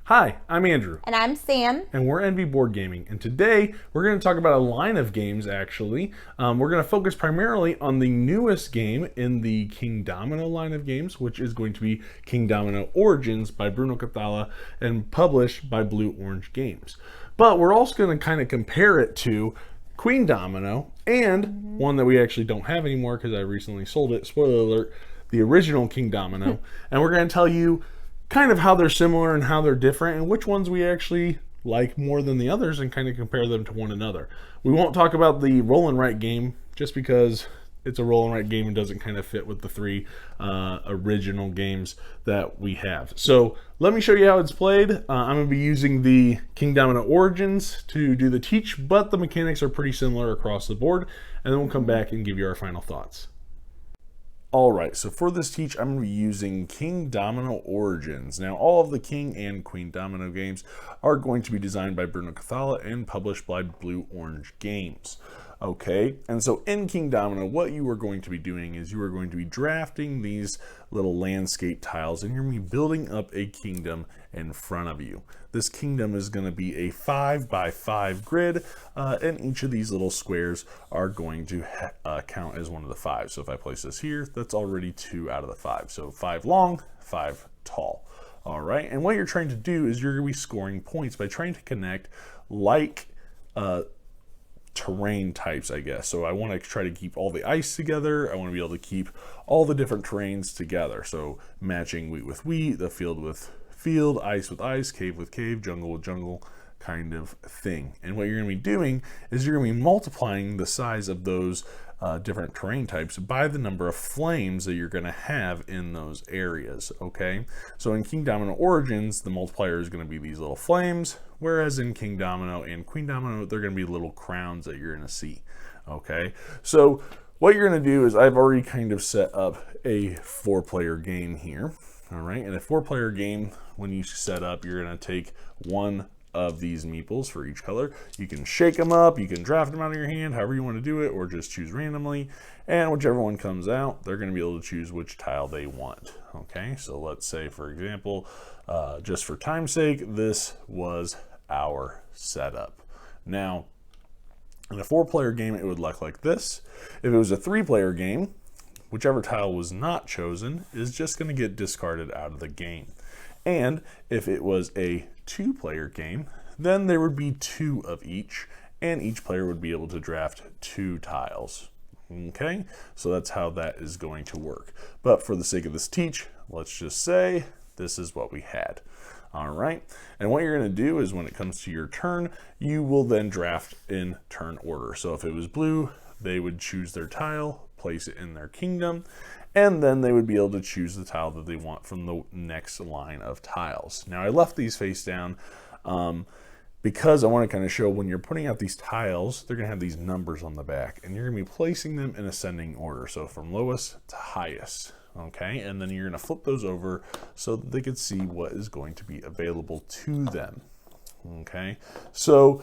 Hi, I'm Andrew. And I'm Sam. And we're Envy Board Gaming. And today we're going to talk about a line of games, actually. We're going to focus primarily on the newest game in the Kingdomino line of games, which is going to be Kingdomino Origins by Bruno Cathala and published by Blue Orange Games. But we're also going to kind of compare it to Queendomino and one that we actually don't have anymore because I recently sold it. Spoiler alert, the original Kingdomino. And we're going to tell you kind of how they're similar and how they're different and which ones we actually like more than the others and kind of compare them to one another. We won't talk about the roll and write game just because it's a roll and write game and doesn't kind of fit with the three original games that we have. So let me show you how it's played. I'm going to be using the Kingdomino Origins to do the teach, but the mechanics are pretty similar across the board, and then we'll come back and give you our final thoughts. Alright, so for this teach, I'm going to be using Kingdomino Origins. Now, all of the King and Queendomino games are going to be designed by Bruno Cathala and published by Blue Orange Games. Okay, and so in Kingdomino, what you are going to be doing is you are going to be drafting these little landscape tiles, and you're going to be building up a kingdom in front of you. This kingdom is going to be a 5x5 grid, and each of these little squares are going to count as one of the 5. So if I place this here, that's already 2 out of the 5. So 5 long, 5 tall. All right, and what you're trying to do is you're going to be scoring points by trying to connect like terrain types, I guess. So I want to try to keep all the ice together. I want to be able to keep all the different terrains together. So matching wheat with wheat, the field with field, ice with ice, cave with cave, jungle with jungle kind of thing. And what you're going to be doing is you're going to be multiplying the size of those different terrain types by the number of flames that you're going to have in those areas. Okay, so in Kingdomino Origins, the multiplier is going to be these little flames, whereas in Kingdomino and Queendomino, they're going to be little crowns that you're going to see. Okay, so what you're going to do is I've already kind of set up a 4-player game here. All right, and a 4-player game, when you set up, you're going to take one of these meeples for each color. You can shake them up, you can draft them out of your hand, however you want to do it, or just choose randomly, and whichever one comes out, they're going to be able to choose which tile they want. Okay, so let's say, for example, just for time's sake, this was our setup. Now, in a 4-player game, it would look like this. If it was a 3-player game, whichever tile was not chosen is just going to get discarded out of the game. And if it was a 2-player game, then there would be 2 of each, and each player would be able to draft 2 tiles. Okay, so that's how that is going to work. But for the sake of this teach, let's just say this is what we had. All right, and what you're going to do is when it comes to your turn, you will then draft in turn order. So if it was blue, they would choose their tile, place it in their kingdom, and then they would be able to choose the tile that they want from the next line of tiles. Now I left these face down because I want to kind of show when you're putting out these tiles, they're going to have these numbers on the back, and you're going to be placing them in ascending order, so from lowest to highest. Okay, and then you're going to flip those over so that they could see what is going to be available to them. Okay, so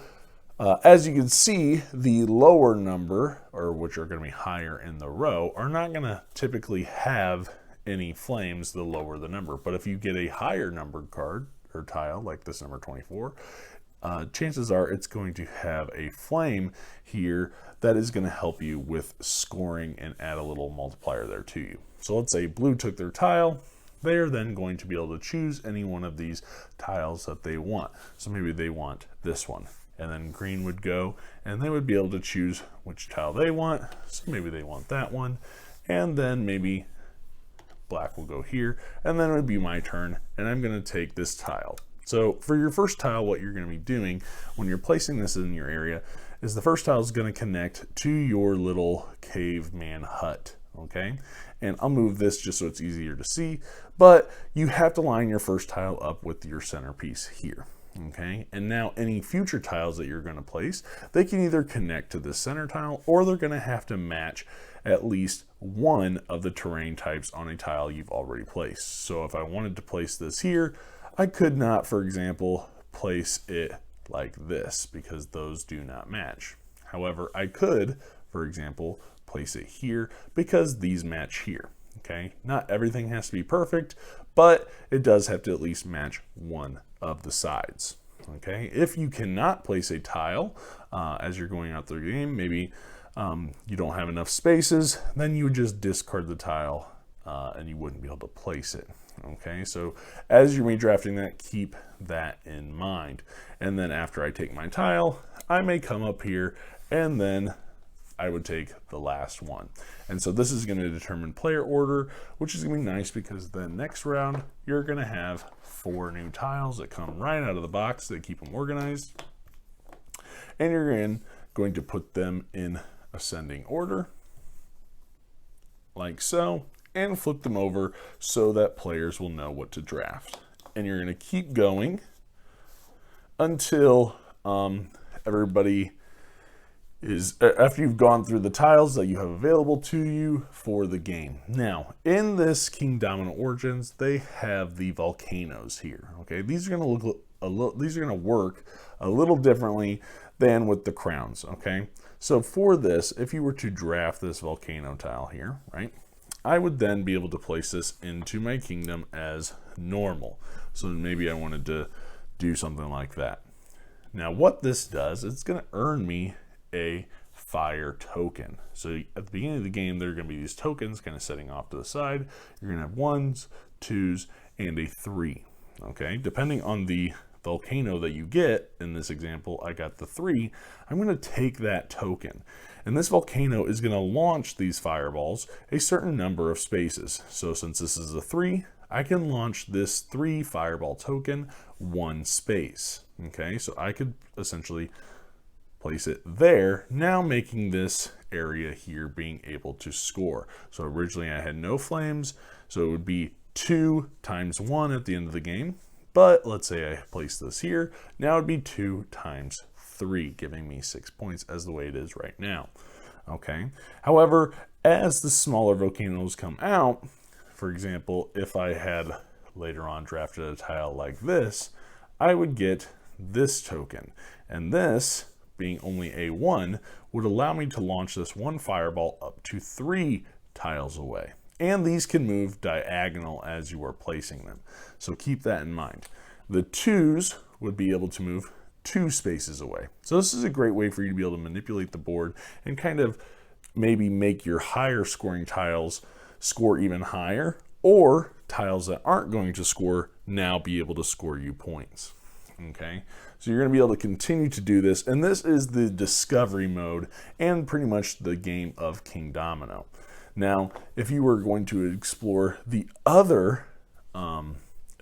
as you can see, the lower number, or which are going to be higher in the row, are not going to typically have any flames the lower the number. But if you get a higher numbered card or tile, like this number 24, chances are it's going to have a flame here that is going to help you with scoring and add a little multiplier there to you. So let's say blue took their tile. They're then going to be able to choose any one of these tiles that they want. So maybe they want this one. And then green would go, and they would be able to choose which tile they want. So maybe they want that one. And then maybe black will go here. And then it would be my turn, and I'm going to take this tile. So for your first tile, what you're going to be doing when you're placing this in your area is the first tile is going to connect to your little caveman hut. Okay, and I'll move this just so it's easier to see, but you have to line your first tile up with your centerpiece here. Okay, and now any future tiles that you're going to place, they can either connect to this center tile, or they're going to have to match at least one of the terrain types on a tile you've already placed. So if I wanted to place this here, I could not, for example, place it like this because those do not match. However, I could, for example, place it here because these match here. Okay, not everything has to be perfect, but it does have to at least match one of the sides. Okay, if you cannot place a tile as you're going out through the game, maybe you don't have enough spaces, then you would just discard the tile and you wouldn't be able to place it. Okay, so as you're redrafting that, keep that in mind. And then after I take my tile, I may come up here and then I would take the last one. And so this is going to determine player order, which is going to be nice because then next round you're going to have 4 new tiles that come right out of the box. They keep them organized. And you're going to put them in ascending order, like so, and flip them over so that players will know what to draft. And you're going to keep going until everybody is, after you've gone through the tiles that you have available to you for the game. Now, in this Kingdomino Origins, they have the volcanoes here. Okay, these are going to look these are going to work a little differently than with the crowns. Okay, so for this, if you were to draft this volcano tile here, right, I would then be able to place this into my kingdom as normal. So maybe I wanted to do something like that. Now, what this does, it's going to earn me a fire token. So at the beginning of the game, there are going to be these tokens kind of setting off to the side. You're going to have 1s, 2s, and a 3. Okay, depending on the volcano that you get, in this example, I got the 3, I'm going to take that token. And this volcano is going to launch these fireballs a certain number of spaces. So since this is a 3, I can launch this 3 fireball token 1 space. Okay, so I could essentially place it there, now making this area here being able to score. So originally I had no flames, so it would be 2 times 1 at the end of the game. But let's say I place this here, now it would be 2 times 3, giving me 6 points as the way it is right now. Okay. However, as the smaller volcanoes come out, for example, if I had later on drafted a tile like this, I would get this token. And this, being only a 1, would allow me to launch this 1 fireball up to 3 tiles away. And these can move diagonal as you are placing them. So keep that in mind. The 2s would be able to move 2 spaces away. So this is a great way for you to be able to manipulate the board and kind of maybe make your higher scoring tiles score even higher, or tiles that aren't going to score now be able to score you points. Okay, so you're going to be able to continue to do this, and this is the discovery mode and pretty much the game of Kingdomino. Now, if you were going to explore the other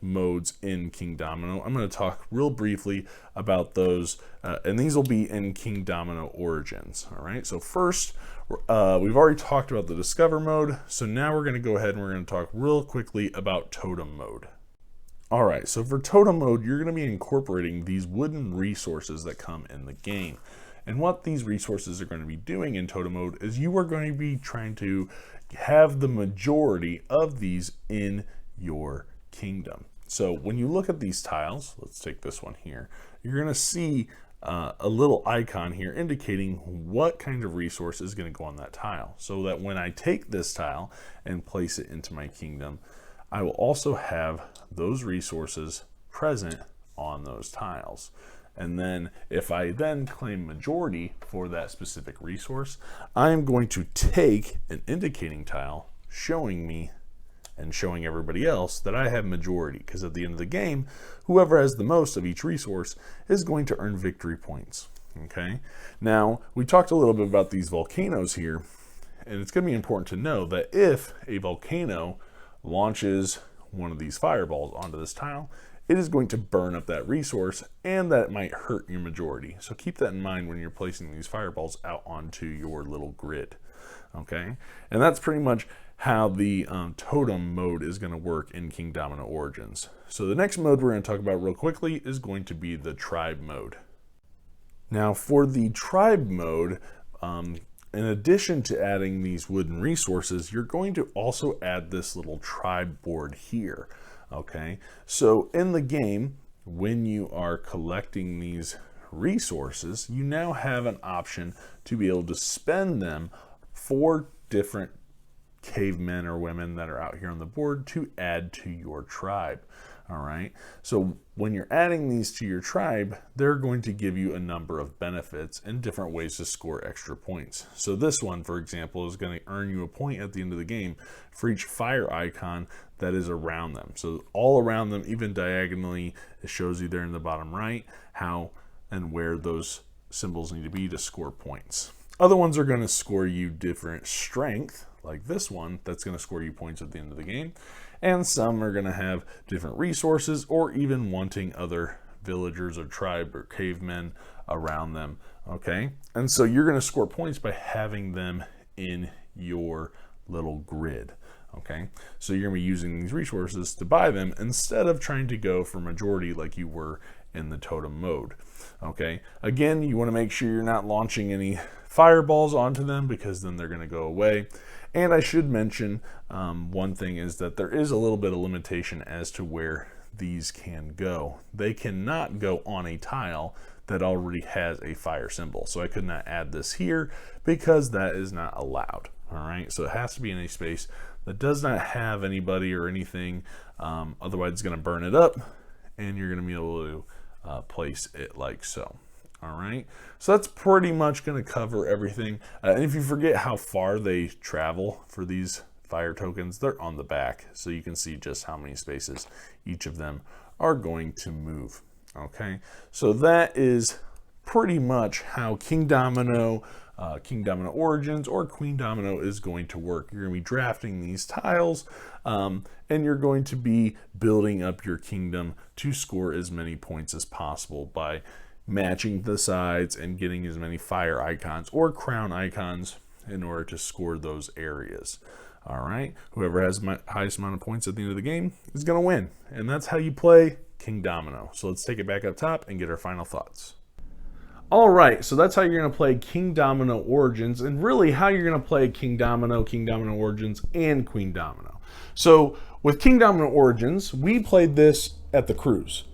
modes in Kingdomino, I'm going to talk real briefly about those, and these will be in Kingdomino Origins. All right, so first, we've already talked about the Discover mode, so now we're going to go ahead and we're going to talk real quickly about Totem mode. All right, so for Totem mode, you're going to be incorporating these wooden resources that come in the game. And what these resources are going to be doing in Totem mode is you are going to be trying to have the majority of these in your kingdom. So when you look at these tiles, let's take this one here, you're going to see a little icon here indicating what kind of resource is going to go on that tile. So that when I take this tile and place it into my kingdom, I will also have those resources present on those tiles. And then if I then claim majority for that specific resource, I'm going to take an indicating tile showing me and showing everybody else that I have majority, because at the end of the game, whoever has the most of each resource is going to earn victory points. Okay. Now, we talked a little bit about these volcanoes here, and it's going to be important to know that if a volcano launches one of these fireballs onto this tile, it is going to burn up that resource, and that might hurt your majority. So keep that in mind when you're placing these fireballs out onto your little grid. Okay, and that's pretty much how the totem mode is going to work in Kingdomino Origins. So the next mode we're going to talk about real quickly is going to be the tribe mode. Now for the tribe mode, in addition to adding these wooden resources, you're going to also add this little tribe board here. Okay, so in the game, when you are collecting these resources, you now have an option to be able to spend them for different cavemen or women that are out here on the board to add to your tribe. All right, so when you're adding these to your tribe, they're going to give you a number of benefits and different ways to score extra points. So this one, for example, is going to earn you a point at the end of the game for each fire icon that is around them. So all around them, even diagonally, it shows you there in the bottom right how and where those symbols need to be to score points. Other ones are going to score you different strength, like this one, that's going to score you points at the end of the game. And some are going to have different resources or even wanting other villagers or tribe or cavemen around them, okay? And so you're going to score points by having them in your little grid, okay? So you're going to be using these resources to buy them instead of trying to go for majority like you were in the totem mode, okay? Again, you want to make sure you're not launching any fireballs onto them because then they're going to go away. And I should mention one thing is that there is a little bit of limitation as to where these can go. They cannot go on a tile that already has a fire symbol. So I could not add this here because that is not allowed. All right, so it has to be in a space that does not have anybody or anything. Otherwise it's going to burn it up and you're going to be able to place it like so. All right, so that's pretty much going to cover everything. And if you forget how far they travel for these fire tokens, they're on the back, so you can see just how many spaces each of them are going to move. Okay, so that is pretty much how Kingdomino, Kingdomino Origins, or Queendomino is going to work. You're going to be drafting these tiles, and you're going to be building up your kingdom to score as many points as possible by matching the sides and getting as many fire icons or crown icons in order to score those areas. All right, whoever has the highest amount of points at the end of the game is going to win, and that's how you play Kingdomino. So let's take it back up top and get our final thoughts. All right, so that's how you're going to play Kingdomino Origins, and really how you're going to play Kingdomino, Kingdomino Origins, and Queendomino. So with Kingdomino Origins, we played this at the cruise.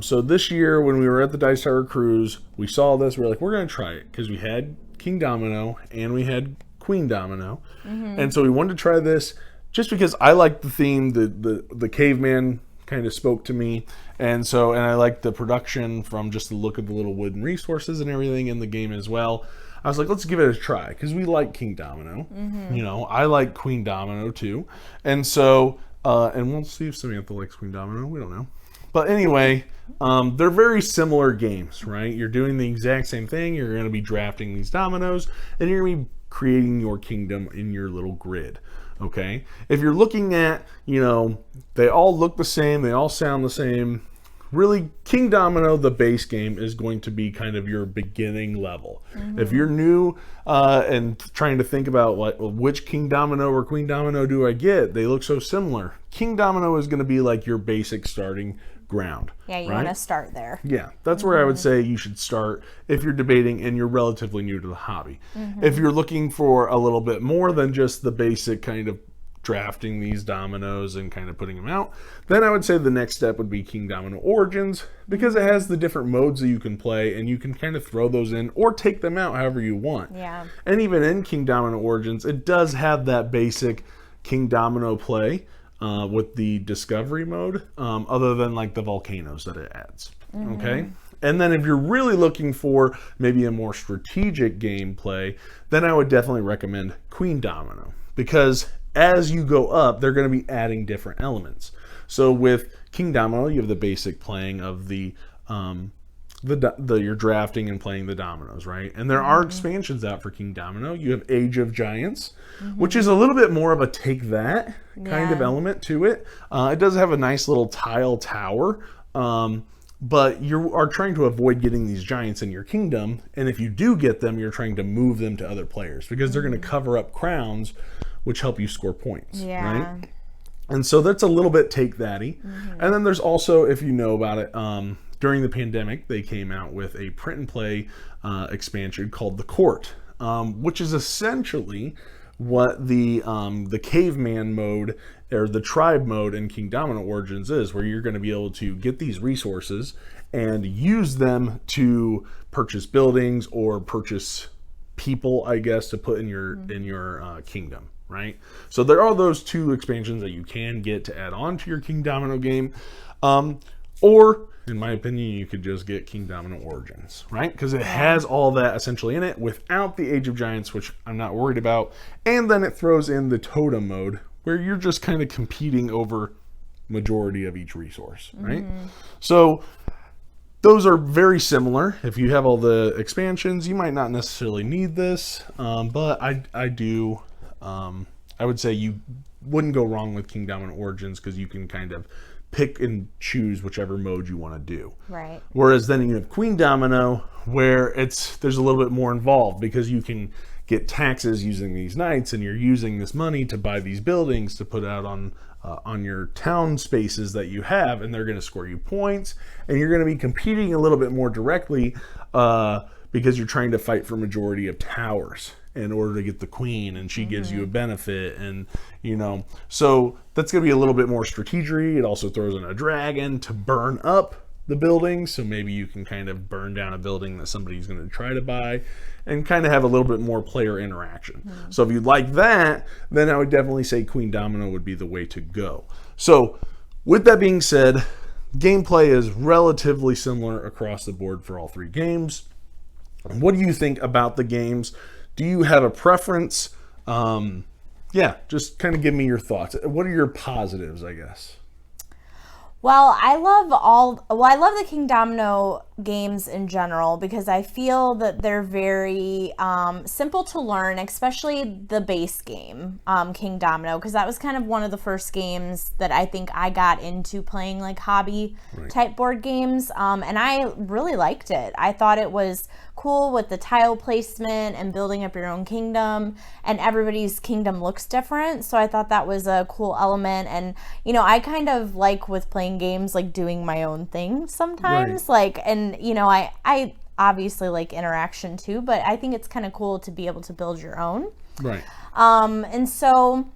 So this year when we were at the Dice Tower cruise, we saw this, we were like, we're going to try it because we had Kingdomino and we had Queendomino. And so we wanted to try this just because I liked the theme, the caveman kind of spoke to me. And I liked the production from just the look of the little wooden resources and everything in the game as well. I was like, let's give it a try because we like Kingdomino. You know, I like Queendomino too. And so, and we'll see if Samantha likes Queendomino. We don't know. But anyway, they're very similar games, right? You're doing the exact same thing. You're going to be drafting these dominoes, and you're going to be creating your kingdom in your little grid, okay? If you're looking at, you know, they all look the same, they all sound the same. Really, Kingdomino, the base game, is going to be kind of your beginning level. If you're new and trying to think about like, well, which Kingdomino or Queendomino do I get? They look so similar. Kingdomino is going to be like your basic starting ground. Yeah, you want to start there. Yeah, that's where I would say you should start if you're debating and you're relatively new to the hobby. If you're looking for a little bit more than just the basic kind of drafting these dominoes and kind of putting them out, then I would say the next step would be Kingdomino Origins, because it has the different modes that you can play and you can kind of throw those in or take them out however you want. Yeah. And even in Kingdomino Origins, it does have that basic Kingdomino play with the discovery mode, other than like the volcanoes that it adds. Okay. And then if you're really looking for maybe a more strategic gameplay, then I would definitely recommend Queendomino, because as you go up, they're going to be adding different elements. So with Kingdomino, you have the basic playing of you're drafting and playing the dominoes, right? And there are expansions out for Kingdomino. You have Age of Giants, which is a little bit more of a take that kind of element to it. It does have a nice little tile tower, but you are trying to avoid getting these giants in your kingdom. And if you do get them, you're trying to move them to other players because they're going to cover up crowns, which help you score points, right? And so that's a little bit take that-y. And then there's also, if you know about it, during the pandemic, they came out with a print and play expansion called The Court, which is essentially what the caveman mode or the tribe mode in Kingdomino Origins is, where you're going to be able to get these resources and use them to purchase buildings or purchase people, I guess, to put in your kingdom. right? So there are those 2 expansions that you can get to add on to your Kingdomino game. Or, in my opinion, you could just get Kingdomino Origins, right? Because it has all that essentially in it without the Age of Giants, which I'm not worried about. And then it throws in the Totem mode, where you're just kind of competing over majority of each resource, right? So those are very similar. If you have all the expansions, you might not necessarily need this, but I do. I would say you wouldn't go wrong with Kingdomino Origins because you can kind of pick and choose whichever mode you want to do. Right. Whereas then you have Queendomino, where there's a little bit more involved because you can get taxes using these knights, and you're using this money to buy these buildings to put out on your town spaces that you have, and they're going to score you points, and you're going to be competing a little bit more directly because you're trying to fight for majority of towers in order to get the queen, and she gives you a benefit, and so that's going to be a little bit more strategery. It also throws in a dragon to burn up the building, so maybe you can kind of burn down a building that somebody's going to try to buy and kind of have a little bit more player interaction. So if you like that, then I would definitely say Queendomino would be the way to go. So with that being said, gameplay is relatively similar across the board for all 3 games. What do you think about the games? Do you have a preference? Just kind of give me your thoughts. What are your positives, I guess? Well, I love the Kingdomino games in general because I feel that they're very simple to learn, especially the base game, Kingdomino, because that was kind of one of the first games that I think I got into playing like hobby type board games, and I really liked it. I thought it was cool with the tile placement and building up your own kingdom, and everybody's kingdom looks different, so I thought that was a cool element. And I kind of like with playing games like doing my own thing sometimes, I obviously like interaction too, but I think it's kind of cool to be able to build your own. Right. And so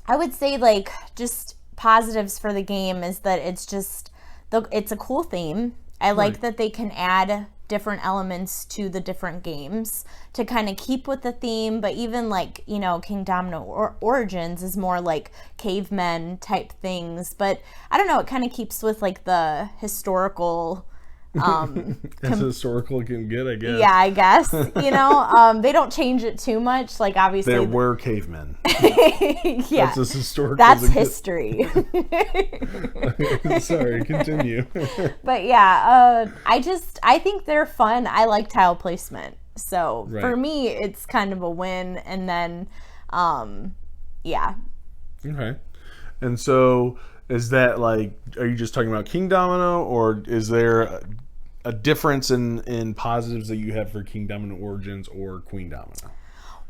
I would say like just positives for the game is that it's a cool theme. I like that they can add different elements to the different games to kind of keep with the theme, but even like Kingdomino Origins is more like cavemen type things, but I don't know, it kind of keeps with like the historical as historical can get, I guess. Yeah, I guess. They don't change it too much. Like obviously there were cavemen. Yeah, that's as historical. That's history. Sorry, continue. But yeah, I think they're fun. I like tile placement, so for me, it's kind of a win. And then, yeah. Okay, and so is that like? Are you just talking about Kingdomino, or is there a difference in positives that you have for Kingdomino Origins or Queendomino?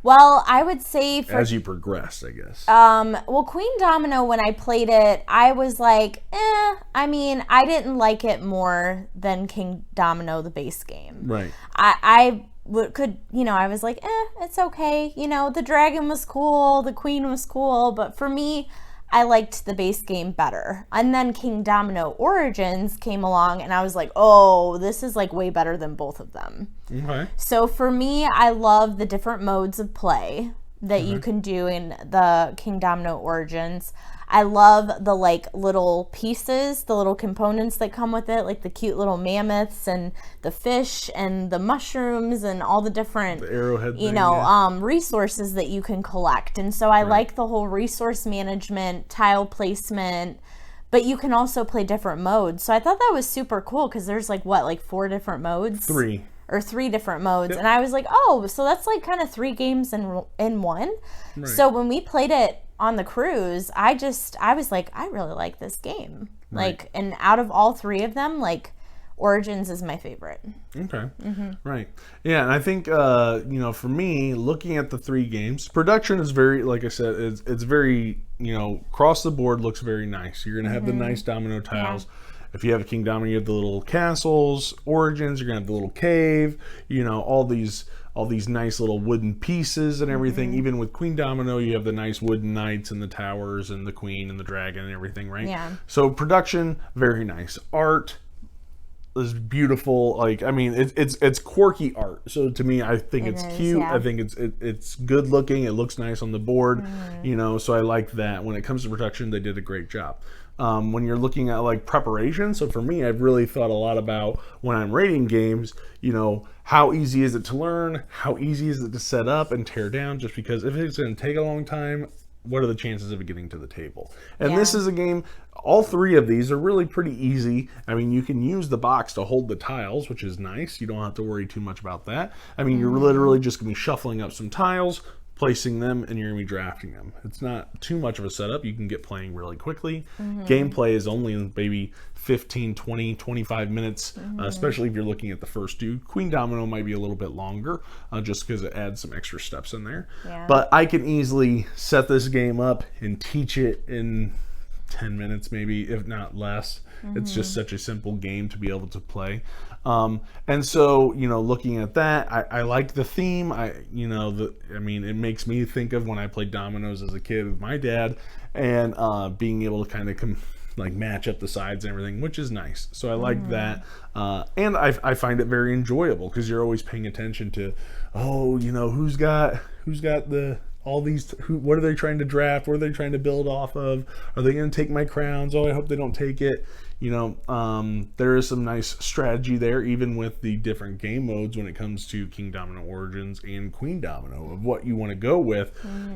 Well, I would say as you progressed, I guess. Well, Queendomino, when I played it, I was like, I mean, I didn't like it more than Kingdomino, the base game. Right. I was like, it's okay. The dragon was cool, the queen was cool, but for me, I liked the base game better. And then Kingdomino Origins came along and I was like, oh, this is like way better than both of them. Okay. So for me, I love the different modes of play that you can do in the Kingdomino Origins. I love the like little pieces, the little components that come with it, like the cute little mammoths and the fish and the mushrooms and all the different arrowhead resources that you can collect. And so I like the whole resource management, tile placement, but you can also play different modes. So I thought that was super cool because there's like 4 different modes? 3 different modes. Yep. And I was like, oh, so that's like kind of 3 games in one. Right. So when we played it on the cruise, I was like, I really like this game. Right. Like, and out of all 3 of them, like Origins is my favorite. Okay. Right. Yeah. And I think, for me, looking at the 3 games, production is very, like I said, it's very, across the board looks very nice. You're going to have the nice domino tiles. Yeah. If you have a Kingdomino, you have the little castles. Origins, you're gonna have the little cave. All these nice little wooden pieces and everything. Even with Queendomino, you have the nice wooden knights and the towers and the queen and the dragon and everything, right? Yeah. So production, very nice. Art, is beautiful. Like, I mean, it's quirky art. So to me, I think it's cute. yeah. I think it's good looking. It looks nice on the board, you know. So I like that. When it comes to production, they did a great job. When you're looking at like preparation, so for me, I've really thought a lot about when I'm rating games, you know, how easy is it to learn? How easy is it to set up and tear down? Just because if it's going to take a long time, what are the chances of it getting to the table? And this is a game, all three of these are really pretty easy. I mean, you can use the box to hold the tiles, which is nice. You don't have to worry too much about that. I mean, you're literally just going to be shuffling up some tiles, placing them, and you're going to be drafting them. It's not too much of a setup. You can get playing really quickly. Gameplay is only maybe 15, 20, 25 minutes, especially if you're looking at the first two. Queendomino might be a little bit longer, just because it adds some extra steps in there. Yeah. But I can easily set this game up and teach it in 10 minutes maybe, if not less. It's just such a simple game to be able to play. And so, you know, looking at that, I like the theme. I mean, it makes me think of when I played dominoes as a kid with my dad, and being able to kind of like match up the sides and everything, which is nice. So I like that. And I find it very enjoyable because you're always paying attention to, oh, you know, who's got the all these, what are they trying to draft? What are they trying to build off of? Are they going to take my crowns? Oh, I hope they don't take it. You know, there is some nice strategy there, even with the different game modes when it comes to Kingdomino Origins and Queendomino, of what you want to go with.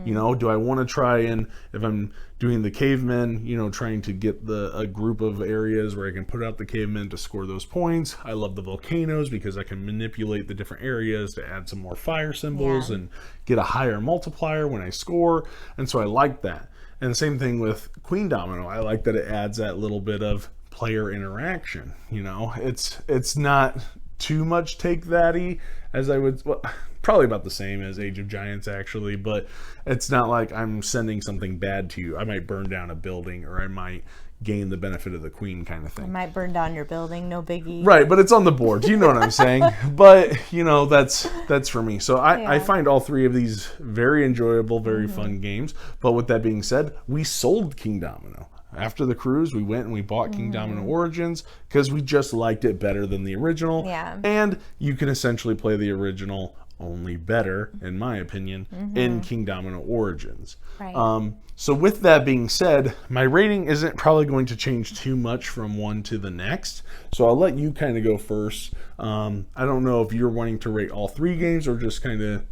You know, do I want to try and, if I'm doing the cavemen, you know, trying to get a group of areas where I can put out the cavemen to score those points. I love the volcanoes because I can manipulate the different areas to add some more fire symbols and get a higher multiplier when I score. And so I like that. And same thing with Queendomino. I like that it adds that little bit of player interaction. You know, it's not too much take that-y as I would, well, probably about the same as Age of Giants actually, but it's not like I'm sending something bad to you. I might burn down a building, or I might gain the benefit of the queen kind of thing. I might burn down your building, no biggie. Right, but it's on the board. You know what I'm saying? But, you know, that's for me. So I find all three of these very enjoyable, very fun games. But with that being said, we sold Kingdomino. After the cruise, we went and we bought Kingdomino Origins because we just liked it better than the original. Yeah. And you can essentially play the original only better, in my opinion, in Kingdomino Origins. Right. So with that being said, my rating isn't probably going to change too much from one to the next. So I'll let you kind of go first. I don't know if you're wanting to rate all three games or just kind of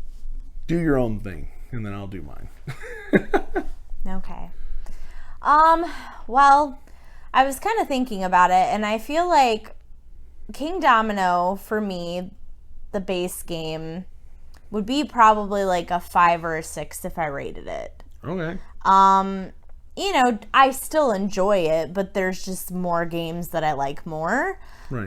do your own thing, and then I'll do mine. Okay. Well, I was kind of thinking about it, and I feel like Kingdomino, for me, the base game, would be probably like a 5 or a 6 if I rated it. Okay. You know, I still enjoy it, but there's just more games that I like more. Right.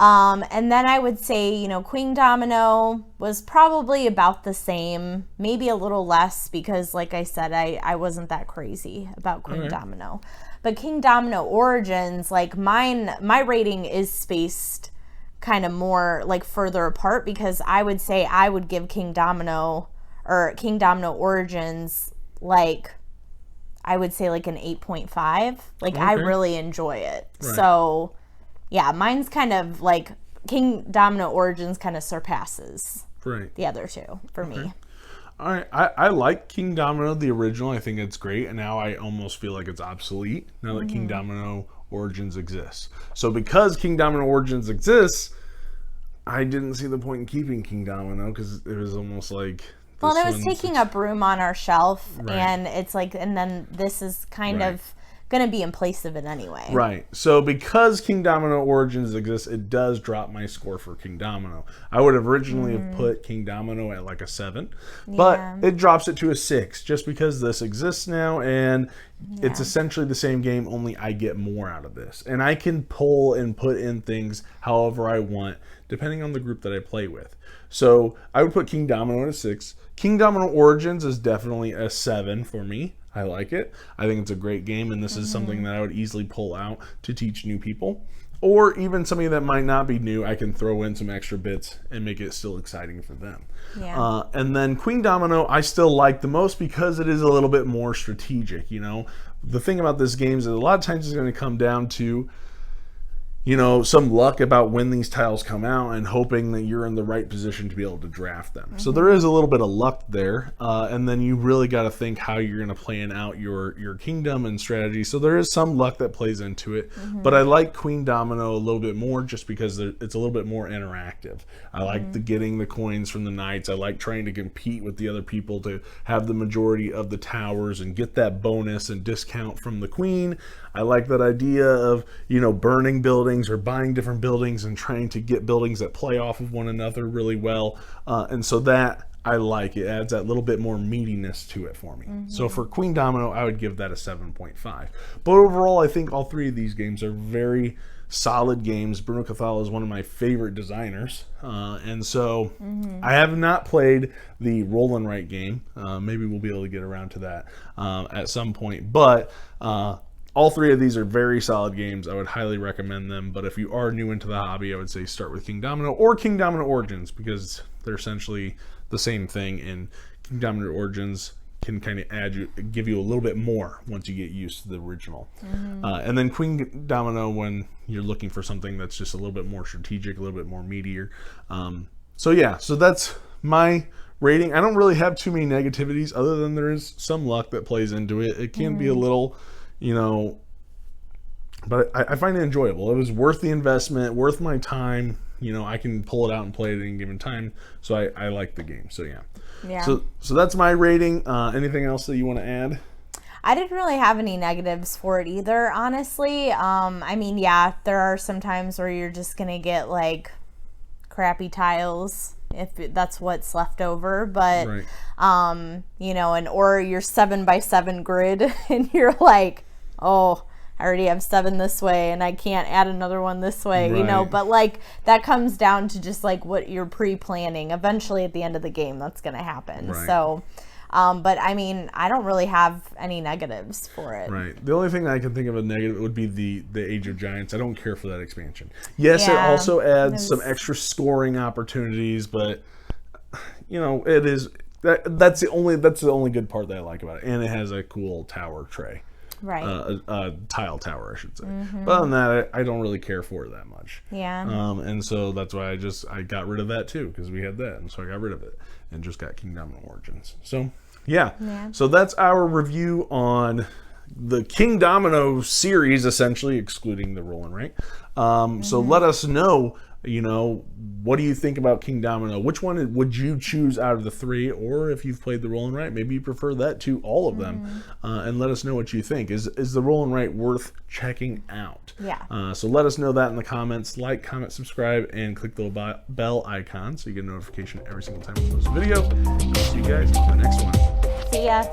And then I would say, you know, Queendomino was probably about the same, maybe a little less, because like I said, I wasn't that crazy about Queendomino. But Kingdomino Origins, like my rating is spaced kind of more like further apart, because I would say I would give Kingdomino Origins, like, I would say like an 8.5. Like, I really enjoy it. Right. So yeah, mine's kind of like Kingdomino Origins kind of surpasses the other two for me. All right, I like Kingdomino, the original. I think it's great, and now I almost feel like it's obsolete now that Kingdomino Origins exists. So because Kingdomino Origins exists, I didn't see the point in keeping Kingdomino, because it was almost like, well, it was taking up room on our shelf, and it's like, and then this is kind of going to be in place of it anyway. Right. So because Kingdomino Origins exists, it does drop my score for Kingdomino. I would have originally have put Kingdomino at like a 7, but it drops it to a 6 just because this exists now, and it's essentially the same game, only I get more out of this. And I can pull and put in things however I want, depending on the group that I play with. So I would put Kingdomino at a 6. Kingdomino Origins is definitely a 7 for me. I like it. I think it's a great game, and this is something that I would easily pull out to teach new people. Or even somebody that might not be new, I can throw in some extra bits and make it still exciting for them. Yeah. And then Queendomino, I still like the most because it is a little bit more strategic, you know. The thing about this game is that a lot of times it's going to come down to, some luck about when these tiles come out and hoping that you're in the right position to be able to draft them. So there is a little bit of luck there. And then you really got to think how you're going to plan out your kingdom and strategy. So there is some luck that plays into it. But I like Queendomino a little bit more just because it's a little bit more interactive. I like getting the coins from the knights. I like trying to compete with the other people to have the majority of the towers and get that bonus and discount from the queen. I like that idea of, burning buildings or buying different buildings and trying to get buildings that play off of one another really well. And so that I like. It adds that little bit more meatiness to it for me. So for Queendomino, I would give that a 7.5. But overall, I think all three of these games are very solid games. Bruno Cathala is one of my favorite designers. And so I have not played the Roll and Write game. Maybe we'll be able to get around to that at some point. But all three of these are very solid games. I would highly recommend them. But if you are new into the hobby, I would say start with Kingdomino or Kingdomino Origins, because they're essentially the same thing. And Kingdomino Origins can kind of give you a little bit more once you get used to the original. And then Queendomino when you're looking for something that's just a little bit more strategic, a little bit more meatier. So that's my rating. I don't really have too many negativities other than there is some luck that plays into it. It can be a little, but I find it enjoyable. It was worth the investment, worth my time. I can pull it out and play it at any given time. So I like the game. So yeah. So that's my rating. Anything else that you want to add? I didn't really have any negatives for it either, honestly. There are some times where you're just gonna get like crappy tiles if that's what's left over, but right. Or your 7x7 grid and you're like, oh, I already have 7 this way and I can't add another one this way, right. But like that comes down to just like what you're pre-planning. Eventually at the end of the game, that's going to happen. Right. So, but I don't really have any negatives for it. Right. The only thing I can think of a negative would be the Age of Giants. I don't care for that expansion. Yes, it also adds some extra scoring opportunities, but it is that's the only good part that I like about it, and it has a cool tower tray. Right. A tile tower, I should say. But other than that, I don't really care for it that much. Yeah. And so that's why I got rid of that too, because we had that, and so I got rid of it and just got Kingdomino Origins. So yeah. So that's our review on the Kingdomino series, essentially excluding the Roll and Write. So let us know. What do you think about Kingdomino? Which one would you choose out of the 3? Or if you've played the Roll and Write, maybe you prefer that to all of them. And let us know what you think. Is the Roll and Write worth checking out? Yeah. So let us know that in the comments. Like, comment, subscribe, and click the little bell icon so you get a notification every single time we post a video. I'll see you guys in the next one. See ya.